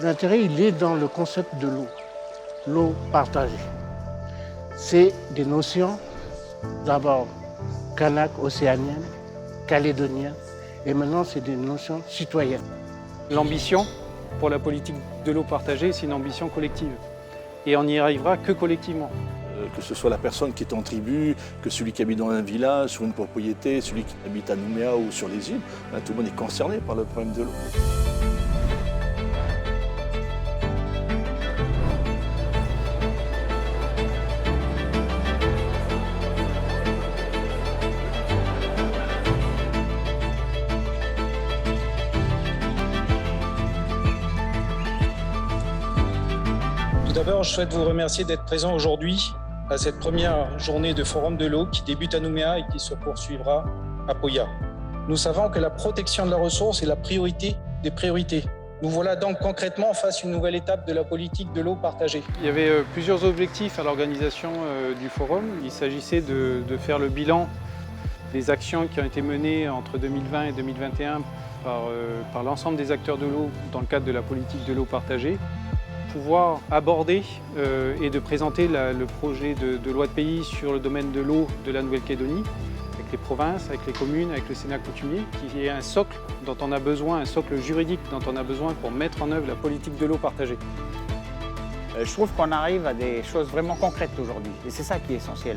L'intérêt, il est dans le concept de l'eau partagée. C'est des notions, d'abord kanak, océanienne, calédonienne, et maintenant c'est des notions citoyennes. L'ambition pour la politique de l'eau partagée, c'est une ambition collective. Et on n'y arrivera que collectivement. Que ce soit la personne qui est en tribu, que celui qui habite dans un village, sur une propriété, celui qui habite à Nouméa ou sur les îles, tout le monde est concerné par le problème de l'eau. Tout d'abord, je souhaite vous remercier d'être présent aujourd'hui à cette première journée de Forum de l'eau qui débute à Nouméa et qui se poursuivra à Poya. Nous savons que la protection de la ressource est la priorité des priorités. Nous voilà donc concrètement face à une nouvelle étape de la politique de l'eau partagée. Il y avait plusieurs objectifs à l'organisation du forum. Il s'agissait de faire le bilan des actions qui ont été menées entre 2020 et 2021 par l'ensemble des acteurs de l'eau dans le cadre de la politique de l'eau partagée. Pouvoir aborder et de présenter le projet de loi de pays sur le domaine de l'eau de la Nouvelle-Calédonie, avec les provinces, avec les communes, avec le Sénat coutumier, qui est un socle dont on a besoin, un socle juridique dont on a besoin pour mettre en œuvre la politique de l'eau partagée. Je trouve qu'on arrive à des choses vraiment concrètes aujourd'hui, et c'est ça qui est essentiel.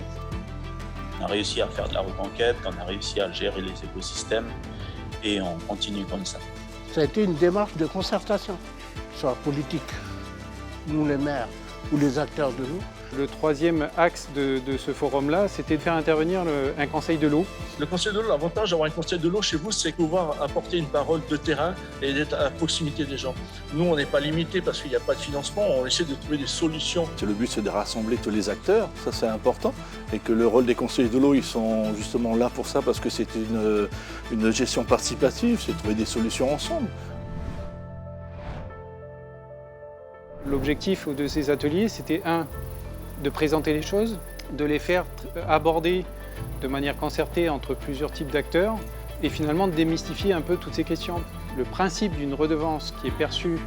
On a réussi à faire de la reconquête, on a réussi à gérer les écosystèmes, et on continue comme ça. Ça a été une démarche de concertation, soit politique, nous les maires ou les acteurs de l'eau. Le troisième axe de ce forum-là, c'était de faire intervenir un conseil de l'eau. Le conseil de l'eau, l'avantage d'avoir un conseil de l'eau chez vous, c'est pouvoir apporter une parole de terrain et d'être à proximité des gens. Nous, on n'est pas limité parce qu'il n'y a pas de financement, on essaie de trouver des solutions. Le but, c'est de rassembler tous les acteurs, ça c'est important, et que le rôle des conseillers de l'eau, ils sont justement là pour ça, parce que c'est une gestion participative, c'est de trouver des solutions ensemble. L'objectif de ces ateliers, c'était de présenter les choses, de les faire aborder de manière concertée entre plusieurs types d'acteurs et finalement de démystifier un peu toutes ces questions. Le principe d'une redevance qui est perçue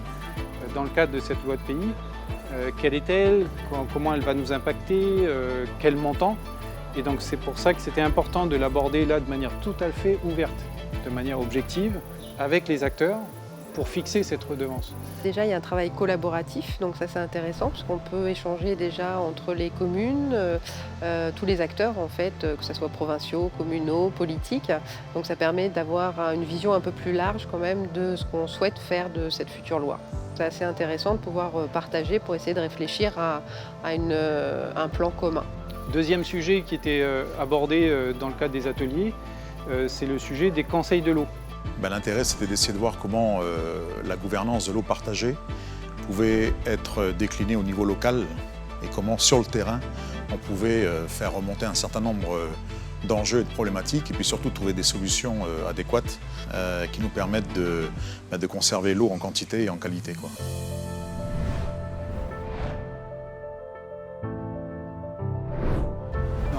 dans le cadre de cette loi de pays, quelle est-elle, comment elle va nous impacter, quel montant. Et donc c'est pour ça que c'était important de l'aborder là de manière tout à fait ouverte, de manière objective, avec les acteurs, pour fixer cette redevance. Déjà, il y a un travail collaboratif, donc ça c'est intéressant parce qu'on peut échanger déjà entre les communes, tous les acteurs en fait, que ce soit provinciaux, communaux, politiques. Donc ça permet d'avoir une vision un peu plus large quand même de ce qu'on souhaite faire de cette future loi. C'est assez intéressant de pouvoir partager pour essayer de réfléchir à un plan commun. Deuxième sujet qui était abordé dans le cadre des ateliers, c'est le sujet des conseils de l'eau. L'intérêt, c'était d'essayer de voir comment la gouvernance de l'eau partagée pouvait être déclinée au niveau local et comment, sur le terrain, on pouvait faire remonter un certain nombre d'enjeux et de problématiques et puis surtout trouver des solutions adéquates qui nous permettent de conserver l'eau en quantité et en qualité, quoi.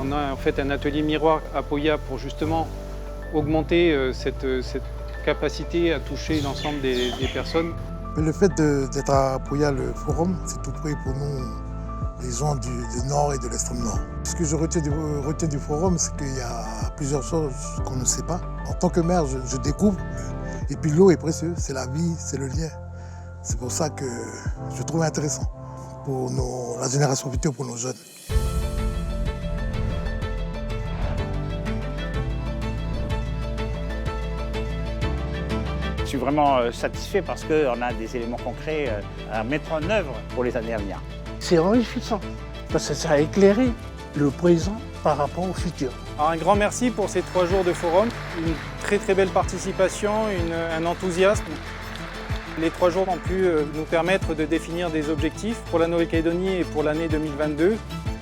On a en fait un atelier miroir à Poya pour justement augmenter cette capacité à toucher l'ensemble des personnes. Le fait d'être à Poya, le forum, c'est tout près pour nous, les gens du nord et de l'extrême nord. Ce que je retiens du forum, c'est qu'il y a plusieurs choses qu'on ne sait pas. En tant que maire, je découvre. Et puis l'eau est précieuse, c'est la vie, c'est le lien. C'est pour ça que je trouve intéressant pour la génération future, pour nos jeunes. Je suis vraiment satisfait parce qu'on a des éléments concrets à mettre en œuvre pour les années à venir. C'est enrichissant parce que ça a éclairé le présent par rapport au futur. Alors un grand merci pour ces 3 jours de forum, une très belle participation, un enthousiasme. Les 3 jours ont pu nous permettre de définir des objectifs pour la Nouvelle-Calédonie et pour l'année 2022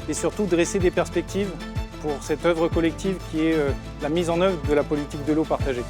et surtout dresser des perspectives pour cette œuvre collective qui est la mise en œuvre de la politique de l'eau partagée.